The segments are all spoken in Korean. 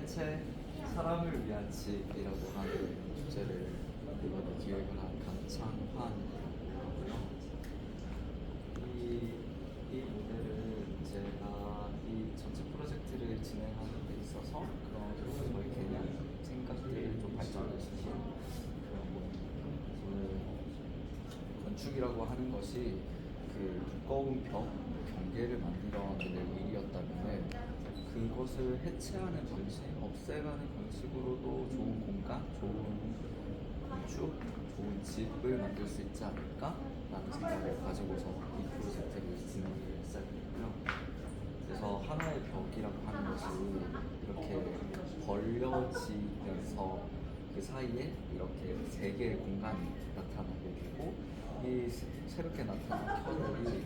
해체 사람을 위한 집이라고 하는 주제를 이번에 기획을 한 강창환이라고 하고요. 이 모델은 제가 이 전체 프로젝트를 진행하는 데 있어서 그런 저희 개념, 생각들을 좀 발전시킨 그런 모델입니다. 저는 건축이라고 하는 것이 그 두꺼운 벽, 경계를 만들어내는 일이었다면 그것을 해체하는 방식, 없애가는 방식으로도 좋은 공간, 좋은 건축, 좋은 집을 만들 수 있지 않을까라는 생각을 가지고서 이 프로젝트를 진행을 시작했고요. 그래서 하나의 벽이라고 하는 것이 이렇게 벌려지면서 그 사이에 이렇게 세 개의 공간이 나타나게 되고 이 새롭게 나타난 터널이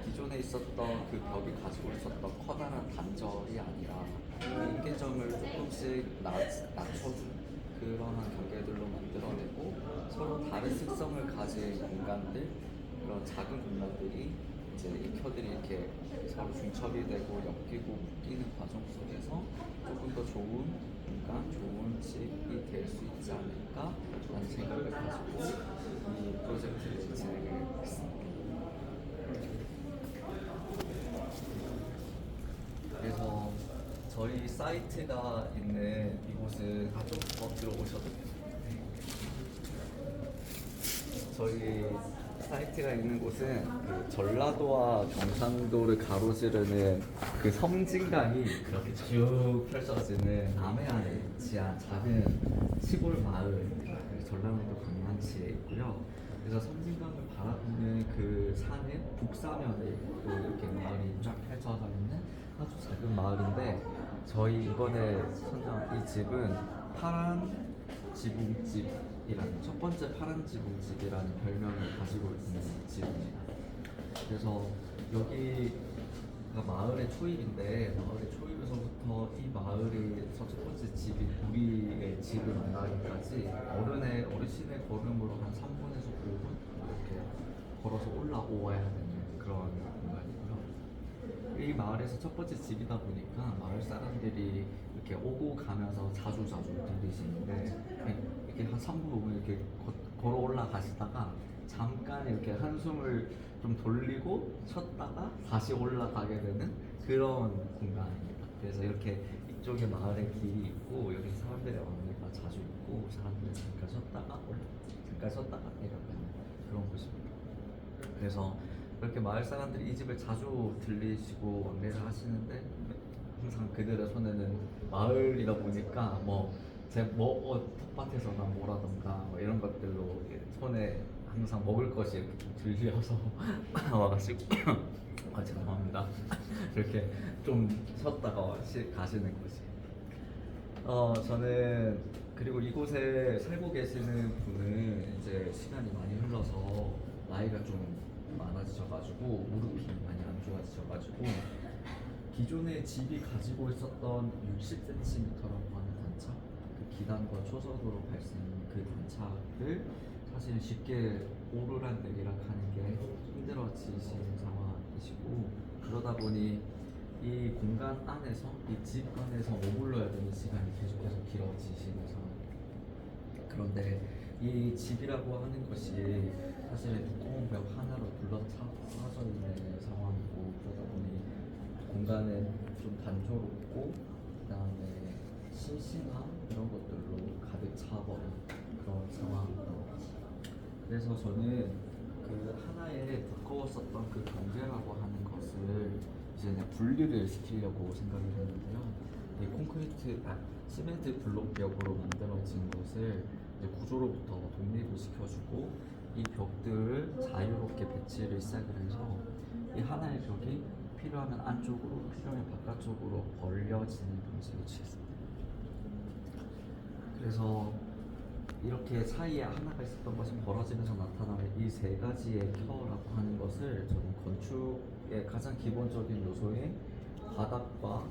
기존에 있었던 그 벽이 가지고 있었던 커다란 단절이 아니라 인계점을 조금씩 낮춰주는 그러한 경계들로 만들어내고 서로 다른 특성을 가진 공간들, 그런 작은 공간들이 이제 이 켜들이 이렇게 서로 중첩이 되고 엮이고 묶이는 과정 속에서 조금 더 좋은 공간, 좋은 집이 될 수 있지 않을까라는 생각을 가지고 이 프로젝트를 진행을 했습니다. 그래서 저희 사이트가 있는 이곳은 좀 더 들어오셔도 돼요. 저희 사이트가 있는 곳은 그 전라도와 경상도를 가로지르는 그 섬진강이 그렇게 쭉 펼쳐지는 남해안에 위치한 작은 시골 마을, 전라남도 강만치에 있고요. 그래서 섬진강을 바라보는 그 산의 북사면에 또 이렇게 마을이 쫙 펼쳐져 있는 아주 작은 마을인데, 저희 이번에 선정한 이 집은 파란 지붕집이라는, 첫 번째 파란 지붕집이라는 별명을 가지고 있는 집입니다. 그래서 여기가 마을의 초입인데, 마을의 초입에서부터 이 마을에서 첫 번째 집인 우리의 집을 만나기까지 어르신의 걸음으로 한 3분에서 5분 이렇게 걸어서 올라오야 되는 그런 공간이고요. 이 마을에서 첫 번째 집이다 보니까 마을 사람들이 이렇게 오고 가면서 자주 들리시는데, 이렇게 한 3분, 5분 이렇게 걸어 올라가시다가 잠깐 이렇게 한숨을 좀 돌리고 쉬었다가 다시 올라가게 되는 그런 공간입니다. 그래서 이렇게 이쪽에 마을에 길이 있고 여기 사람들의 왕래가 자주 있고 사람들이 잠깐 쉬었다가 잠깐 쉬었다가 내려가는 그런 곳입니다. 그래서 그렇게 마을 사람들이 이 집을 자주 들리시고 왕래를 하시는데, 항상 그들의 손에는 마을이다 보니까 텃밭에서나 뭐라던가 이런 것들로 손에 항상 먹을 것이 이렇게 좀 들려서 와가지고 죄송합니다. 이렇게 좀 쉬었다가 가시는 거지. 저는 그리고 이곳에 살고 계시는 분은 이제 시간이 많이 흘러서 나이가 좀 많아지셔가지고 무릎이 많이 안 좋아지셔가지고 기존에 집이 가지고 있었던 60cm라고 하는 단차, 그 기단과 초석으로 갈 수 있는 그 단차를 사실 쉽게 오르락내리락 하는 게 힘들어지시는 상황이시고, 그러다 보니 이 공간 안에서, 이 집 안에서 머물러야 되는 시간이 계속해서 길어지시는 상황입니다. 그런데 이 집이라고 하는 것이 사실 두꺼운 벽 하나로 둘러싸여 있는 상황이고, 그러다 보니 공간은 좀 단조롭고 그 다음에 심심함 이런 것들로 가득 차버린 그런 상황입니다. 그래서 저는 그 하나의 두꺼웠었던 그 경계라고 하는 것을 이제 분리를 시키려고 생각을 했는데요. 이 시멘트 블록벽으로 만들어진 것을 이제 구조로부터 독립을 시켜주고 이 벽들을 자유롭게 배치를 시작을 해서 이 하나의 벽이 필요하면 안쪽으로, 필요하면 바깥쪽으로 벌려지는 방식을 취했습니다. 그래서 이렇게 사이에 하나가 있었던 것이 벌어지면서 나타나는 이 세 가지의 켜라고 하는 것을 저는 건축의 가장 기본적인 요소인 바닥과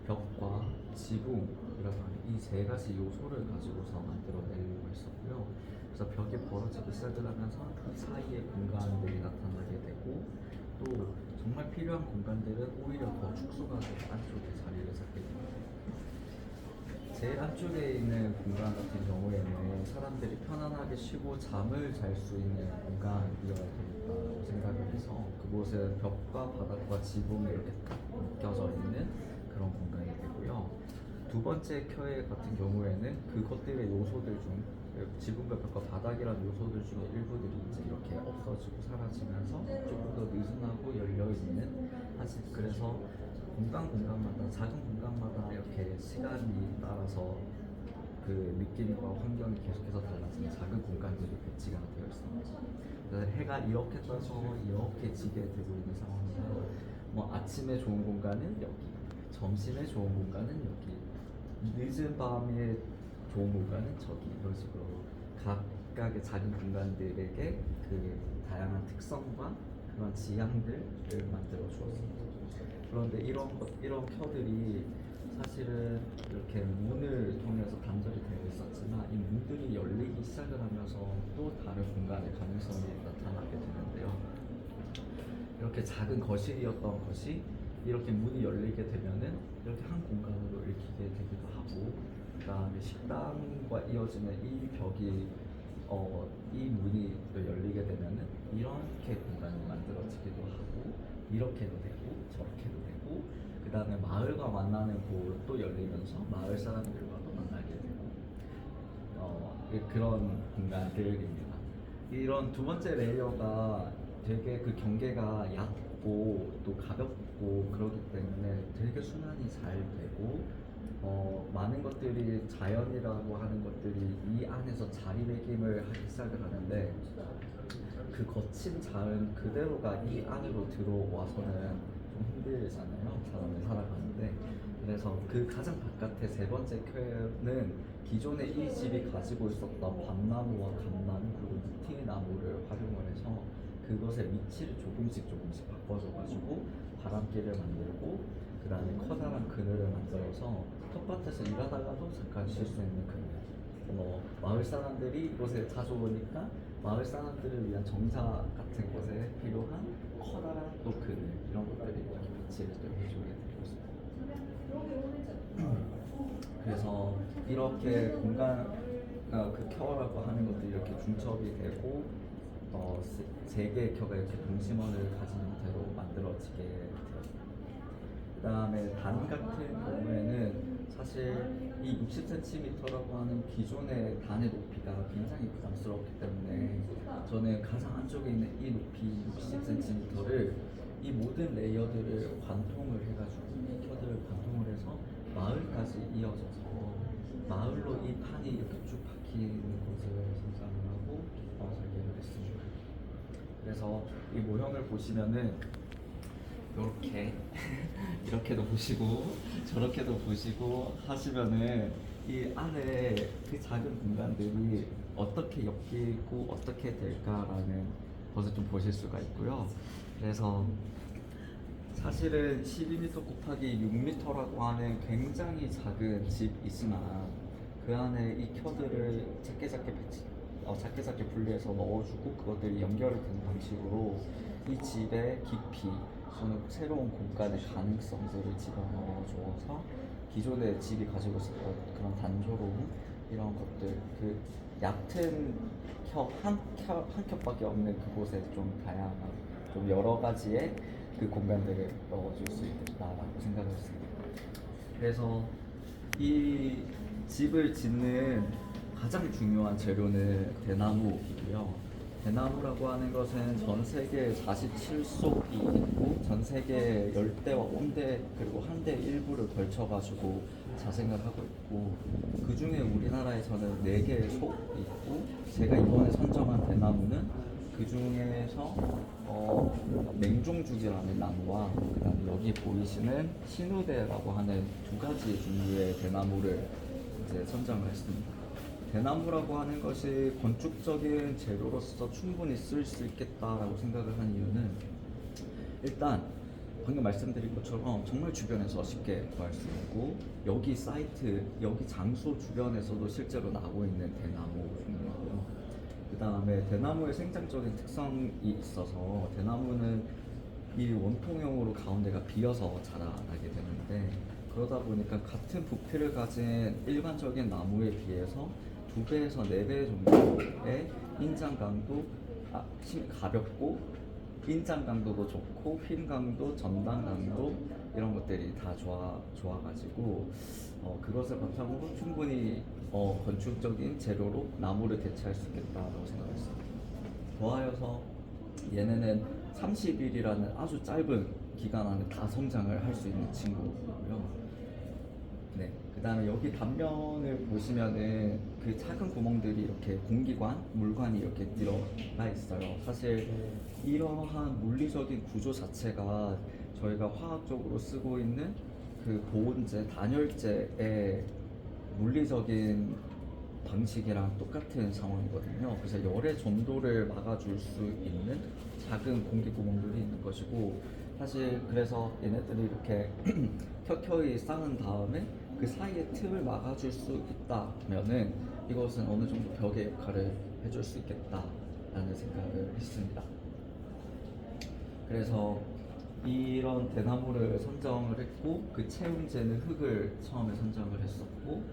벽과 지붕이라고 하는 이 세 가지 요소를 가지고서 만들어내려고 했었고요. 그래서 벽이 벌어지기 시작을 하면서 이 사이에 공간들이 나타나게 되고, 또 정말 필요한 공간들은 오히려 더 축소가 돼서 안쪽에 자리를 잡게 됩니다. 제일 안쪽에 있는 공간 같은 경우에는 사람들이 편안하게 쉬고 잠을 잘 수 있는 공간이어야 되겠다고 생각을 해서 그곳은 벽과 바닥과 지붕이 이렇게 딱 묶여져 있는 그런 공간이 되고요. 두 번째 켜의 같은 경우에는 그것들의 요소들 중 지붕과 벽과 바닥이라는 요소들 중에 일부들이 이제 이렇게 없어지고 사라지면서 조금 더 느슨하고 열려 있는 사실 그래서 공간마다 작은 공간마다 이렇게 시간이 따라서 그 느낌과 환경이 계속해서 달라지는 작은 공간들이 배치가 되어 있습니다. 그래서 해가 이렇게 떠서 이렇게 지게 되고 있는 상황이고 뭐 아침에 좋은 공간은 여기, 점심에 좋은 공간은 여기, 늦은 밤에 좋은 공간은 저기 이런 식으로 각각의 작은 공간들에게 그 다양한 특성과 그런 지향들을 만들어 주었습니다. 그런데 이런 켜들이 사실은 이렇게 문을 통해서 단절이 되어 있었지만 이 문들이 열리기 시작을 하면서 또 다른 공간의 가능성이 나타나게 되는데요. 이렇게 작은 거실이었던 것이 이렇게 문이 열리게 되면은 이렇게 한 공간으로 읽히게 되기도 하고, 그다음에 식당과 이어지는 이 벽이 이 문이 또 열리게 되면은 이렇게 공간이 만들어지기도 하고, 이렇게도 되고 저렇게도 되고, 그다음에 마을과 만나는 곳도 열리면서 마을 사람들과도 만나게 되고 그런 공간들입니다. 이런 두 번째 레이어가 되게 그 경계가 얕고 또 가볍고 그러기 때문에 되게 순환이 잘 되고 많은 것들이 자연이라고 하는 것들이 이 안에서 자리매김을 하기 시작을 하는데 그 거친 자연 그대로가 이 안으로 들어와서는 좀 힘들잖아요. 사람을 살아가는데. 그래서 그 가장 바깥의 세 번째 퀘는 기존에 이 집이 가지고 있었던 밤나무와 감나무 그리고 느티나무를 활용을 해서 그것의 위치를 조금씩 바꿔줘가지고 바람길을 만들고 그 다음에 커다란 그늘을 만들어서 텃밭에서 일하다가도 잠깐 쉴 수 있는 그늘. 마을 사람들이 이곳에 자주 오니까 마을 사람들을 위한 정자 같은 곳에 필요한 커다란 또 그늘 이런 것들이 이렇게 배치를 또 해주게 되고 있습니다. 그래서 이렇게 공간 그 켜라고 하는 것들이 이렇게 중첩이 되고 세 개의 켜가 이렇게 동심원을 가진 형태로 만들어지게 되었습니다. 그 다음에 단 같은 경우에는 사실 이 60cm라고 하는 기존의 단의 높이가 굉장히 부담스럽기 때문에 저는 가장 안쪽에 있는 이 높이 60cm를 이 모든 레이어들을 관통을 해가지고 이 켜들을 관통을 해서 마을까지 이어져서 마을로 이 판이 이렇게 쭉 박히는 곳을 상상을 하고 설계를 했습니다. 그래서 이 모형을 보시면은 이렇게 이렇게도 보시고 저렇게도 보시고 하시면은 이 안에 그 작은 공간들이 어떻게 엮이고 어떻게 될까라는 것을 좀 보실 수가 있고요. 그래서 사실은 12m 곱하기 6m라고 하는 굉장히 작은 집이지만 그 안에 이 켜들을 작게 분리해서 넣어주고 그것들이 연결되는 방식으로 이 집의 깊이 또는 새로운 공간의 가능성들을 집어넣어줘서 기존의 집이 가지고 있었던 그런 단조로움 이런 것들 그 얕은 한 겹밖에 없는 그곳에 좀 다양한 좀 여러 가지의 그 공간들을 넣어줄 수 있겠다라고 생각을 했습니다. 그래서 이 집을 짓는 가장 중요한 재료는 대나무이고요. 대나무라고 하는 것은 전 세계 47속이 있고 전 세계 열대와 온대 그리고 한대 일부를 걸쳐가지고 자생을 하고 있고 그 중에 우리나라에서는 4개의 속이 있고 제가 이번에 선정한 대나무는 그 중에서 맹종죽이라는 나무와 그다음에 여기 보이시는 신우대라고 하는 2가지 종류의 대나무를 이제 선정을 했습니다. 대나무라고 하는 것이 건축적인 재료로서 충분히 쓸 수 있겠다라고 생각을 한 이유는 일단 방금 말씀드린 것처럼 정말 주변에서 쉽게 구할 수 있고 여기 사이트, 여기 장소 주변에서도 실제로 나고 있는 대나무 종류고요. 그 다음에 대나무의 생장적인 특성이 있어서 대나무는 이 원통형으로 가운데가 비어서 자라나게 되는데 그러다 보니까 같은 부피를 가진 일반적인 나무에 비해서 2배에서 4배 정도의 인장 강도, 가볍고 인장 강도도 좋고 휜 강도, 전당 강도 이런 것들이 다 좋아가지고 그것을 바탕으로 충분히 건축적인 재료로 나무를 대체할 수 있겠다라고 생각했어요. 더하여서 얘네는 30일이라는 아주 짧은 기간 안에 다 성장을 할 수 있는 친구고요. 네. 그 다음에 여기 단면을 보시면은 그 작은 구멍들이 이렇게 공기관, 물관이 이렇게 들어가 있어요. 사실 이러한 물리적인 구조 자체가 저희가 화학적으로 쓰고 있는 그 보온재, 단열재의 물리적인 방식이랑 똑같은 상황이거든요. 그래서 열의 전도를 막아줄 수 있는 작은 공기 구멍들이 있는 것이고, 사실 그래서 얘네들이 이렇게 켜켜이 쌓은 다음에 그 사이에 틈을 막아줄 수 있다면은 이것은 어느 정도 벽의 역할을 해줄 수 있겠다라는 생각을 했습니다. 그래서 이런 대나무를 선정을 했고, 그 채움재는 흙을 처음에 선정을 했었고,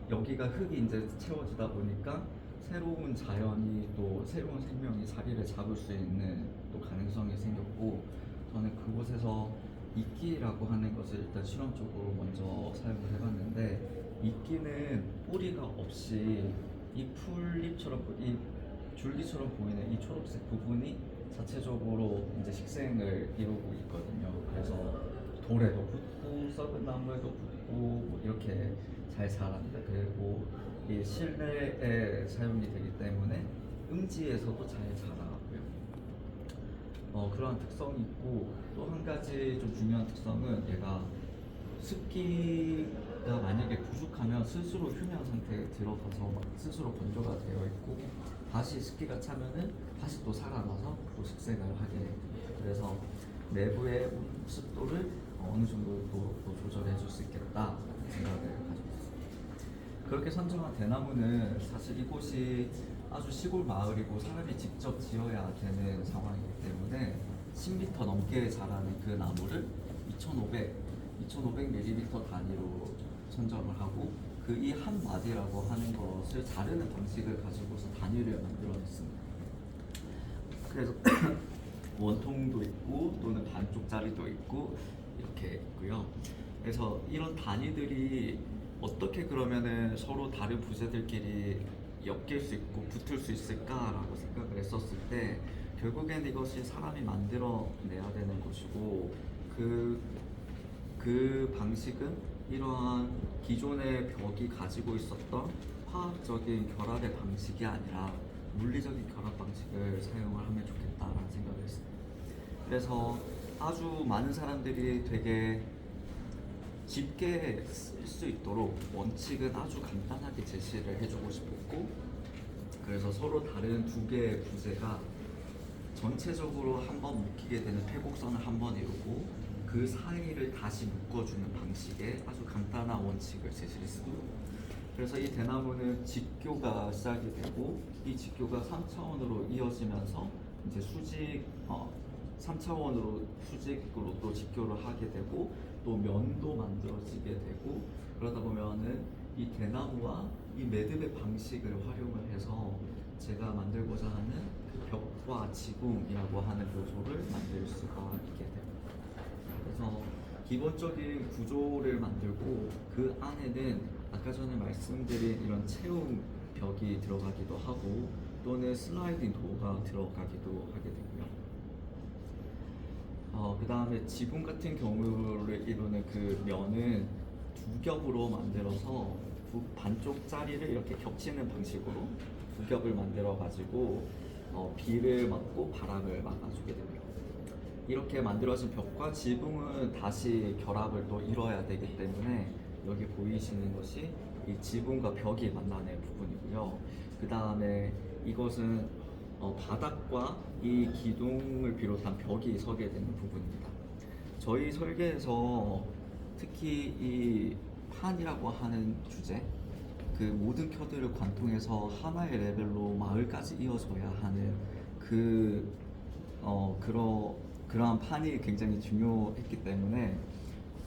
여기가 흙이 이제 채워지다 보니까 새로운 자연이 또 새로운 생명이 자리를 잡을 수 있는 또 가능성이 생겼고, 저는 그곳에서 이끼라고 하는 것을 일단 실험적으로 먼저 사용을 해봤는데, 이끼는 뿌리가 없이 이 풀잎처럼 이 줄기처럼 보이는 이 초록색 부분이 자체적으로 이제 식생을 이루고 있거든요. 그래서 돌에도 붙고 썩은 나무에도 붙고 뭐 이렇게 잘 자랍니다. 그리고 이 실내에 사용이 되기 때문에 음지에서도 잘 자라고요. 그런 특성이 있고, 또 한 가지 좀 중요한 특성은 얘가 습기가 만약에 부족하면 스스로 휴면 상태에 들어가서 막 스스로 건조가 되어 있고, 다시 습기가 차면은 다시 또 살아나서 또 식생을 하게 됩니다. 그래서 내부의 습도를 어느 정도 또 조절해 줄 수 있겠다 생각을 가지고 있습니다. 그렇게 선정한 대나무는 사실 이곳이 아주 시골 마을이고 사람이 직접 지어야 되는 상황이기 때문에 10m 넘게 자라는 그 나무를 2500ml 단위로 선정을 하고, 그 이 한 마디라고 하는 것을 자르는 방식을 가지고서 단위를 만들어냈습니다. 그래서 원통도 있고 또는 반쪽짜리도 있고 이렇게 있고요. 그래서 이런 단위들이 어떻게 그러면은 서로 다른 부재들끼리 엮일 수 있고 붙을 수 있을까라고 생각을 했었을 때, 결국엔 이것이 사람이 만들어내야 되는 것이고, 그 방식은 이러한 기존의 벽이 가지고 있었던 화학적인 결합의 방식이 아니라 물리적인 결합 방식을 사용을 하면 좋겠다라는 생각을 했습니다. 그래서 아주 많은 사람들이 되게 쉽게 쓸 수 있도록 원칙은 아주 간단하게 제시를 해주고 싶었고, 그래서 서로 다른 두 개의 부재가 전체적으로 한번 묶이게 되는 회곡선을 한번 이루고 그 사이를 다시 묶어주는 방식의 아주 간단한 원칙을 제시했습니다. 그래서 이 대나무는 직교가 시작이 되고, 이 직교가 3차원으로 이어지면서 이제 3차원으로 수직으로 또 직교를 하게 되고, 또 면도 만들어지게 되고, 그러다 보면은 이 대나무와 이 매듭의 방식을 활용을 해서 제가 만들고자 하는 그 벽과 지붕이라고 하는 구조를 만들 수가 있게 됩니다. 그래서 기본적인 구조를 만들고, 그 안에는 아까 전에 말씀드린 이런 채움 벽이 들어가기도 하고 또는 슬라이딩 도어가 들어가기도 하게 되고요. 그 다음에 지붕 같은 경우를 이루는 그 면은 두 겹으로 만들어서 반쪽짜리를 이렇게 겹치는 방식으로 두 겹을 만들어 가지고 비를 막고 바람을 막아주게 됩니다. 이렇게 만들어진 벽과 지붕은 다시 결합을 또 이뤄야 되기 때문에 여기 보이시는 것이 이 지붕과 벽이 만나는 부분이고요. 그 다음에 이것은 바닥과 이 기둥을 비롯한 벽이 서게 되는 부분입니다. 저희 설계에서 특히 이 판이라고 하는 주제, 그 모든 켜드를 관통해서 하나의 그러한 판이 굉장히 중요했기 때문에,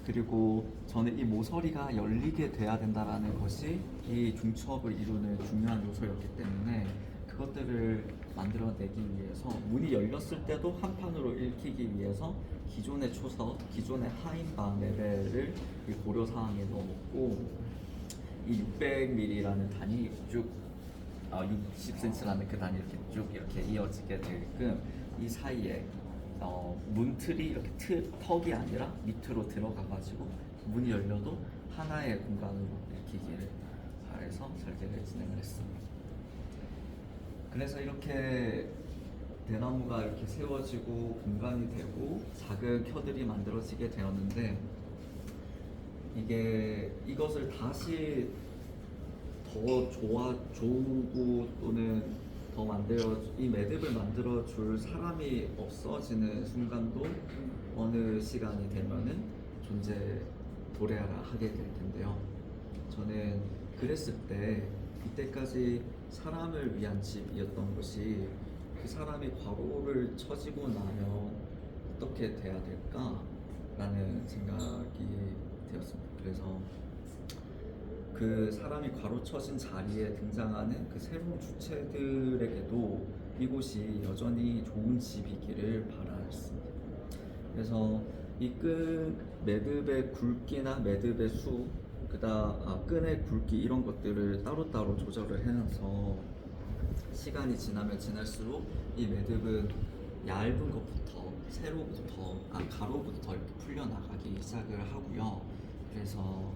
그리고 저는 이 모서리가 열리게 돼야 된다라는 것이 이 중첩을 이루는 중요한 요소였기 때문에 그것들을 만들어내기 위해서 문이 열렸을 때도 한 판으로 읽히기 위해서 기존의 초석, 기존의 하인방 레벨을 이 고려사항에 넣었고, 이 600mm라는 단이 쭉 60cm라는 그 단이 이렇게 쭉 이렇게 이어지게 되게끔 이 사이에 문틀이 이렇게 턱이 아니라 밑으로 들어가가지고 문이 열려도 하나의 공간으로 읽히기를 바래서 설계를 진행을 했습니다. 그래서 이렇게 대나무가 이렇게 세워지고 공간이 되고 작은 켜들이 만들어지게 되었는데, 이것을 다시 더 좋고 또는 이 매듭을 만들어 줄 사람이 없어지는 순간도 어느 시간이 되면은 도래하게 될 텐데요. 저는 그랬을 때 이때까지 사람을 위한 집이었던 것이 그 사람이 과로를 처지고 나면 어떻게 돼야 될까라는 생각이 되었습니다. 그래서 그 사람이 과로처진 자리에 등장하는 그 새로운 주체들에게도 이곳이 여전히 좋은 집이기를 바랐습니다. 그래서 이 매듭의 굵기나 매듭의 수, 끈의 굵기 이런 것들을 따로따로 조절을 해놔서 시간이 지나면 지날수록 이 매듭은 얇은 것부터 가로부터 이렇게 풀려나가기 시작을 하고요. 그래서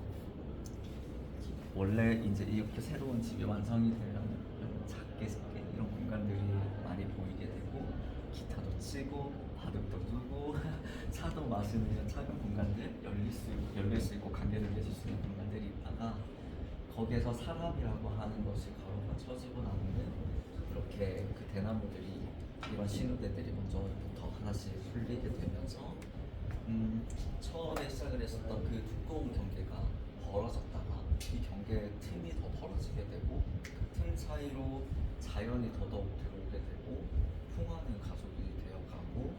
원래 이제 이렇게 새로운 집이 완성이 되려면 작게 이런 공간들이 많이 보이게 되고, 기타도 치고 바둑도 두고 차도 마시는 이런 작은 공간들, 열릴 수 있고 관계를 맺을 수 있는 공간들이 있다가, 거기에서 사람이라고 하는 것이 가로가 쳐지고 나면은 이렇게 그 대나무들이, 이런 신우대들이 먼저부터 하나씩 풀리게 되면서 처음에 시작을 했었던 그 두꺼운 경계가 벌어졌다가 이 경계의 틈이 더 벌어지게 되고, 그 틈 사이로 자연이 더더욱 들어오게 되고, 풍화는 가속이 되어가고,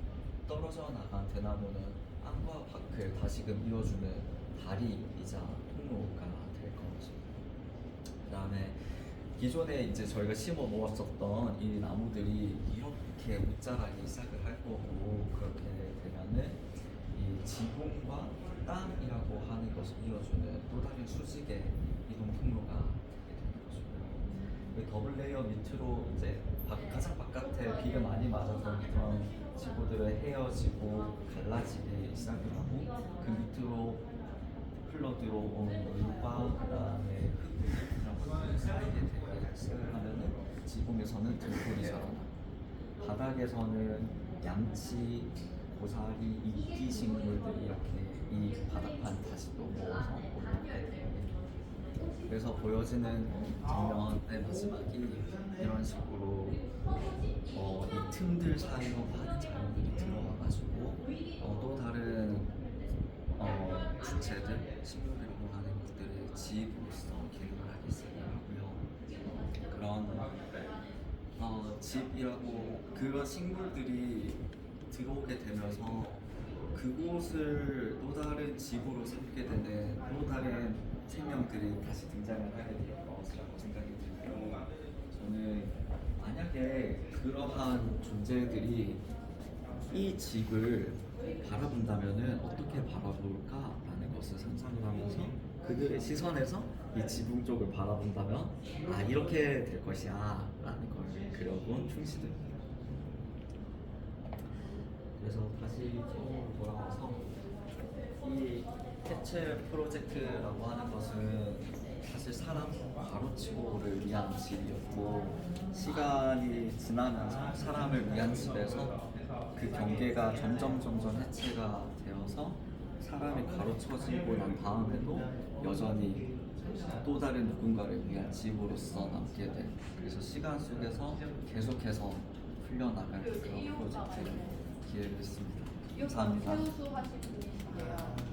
떨어져 나간 대나무는 안과 밖을 다시금 이어주는 다리이자 통로가 될 것입니다. 그 다음에 기존에 이제 저희가 심어 놓았었던 이 나무들이 이렇게 웃자라기 시작을 할 거고, 그렇게 되면은 이 지붕과 땅이라고 하는 것을 이어주는 또 다른 수직의 이동 통로가 되게 되는 것이고요. 그 더블 레이어 밑으로 이제 가장 바깥에 비가 많이 맞아서 그런 지구들을 헤어지고 갈라지기 시작을 하고, 그 밑으로 흘러 들어온 물과 그다음에 흙이랑 쌓이게 되기 시작을 하면은 지붕에서는 들풀이 자라나고, 바닥에서는 양치, 고사리, 이끼 식물들이 이렇게 이 바닥판 다시 또 모아서 올라오게 됩니다. 그래서 보여지는 장면의 마지막이 이런 식으로 이 틈들 사이로 많은 자연들이 들어와가지고 또 다른 주체들, 식물이라고 하는 것들의 집으로서 기능을 하기 시작을 하고요. 그런 집이라고, 그런 식물들이 들어오게 되면서 그곳을 또 다른 집으로 삼게 되는 또 다른 생명들이 다시 등장을 하게 될 것이라고 생각이 들고요. 저는 만약에 그러한 존재들이 이 집을 바라본다면은 어떻게 바라볼까라는 것을 상상을 하면서 그들의 시선에서 이 지붕 쪽을 바라본다면 이렇게 될 것이야 라는 걸 그려본 충시들입니다. 그래서 다시 처음으로 돌아와서 이 캐첼 프로젝트라고 하는 것은 사실 사람 가로치고를 위한 집이었고, 시간이 지나면서 사람을 위한 집에서 그 경계가 점점 해체가 되어서 사람이 가로쳐지고 난 다음에도 여전히 또 다른 누군가를 위한 집으로서 남게 된, 그래서 시간 속에서 계속해서 풀려나갈 그런 프로젝트를 기획했습니다. 감사합니다. 세우수 하신 분이시네요.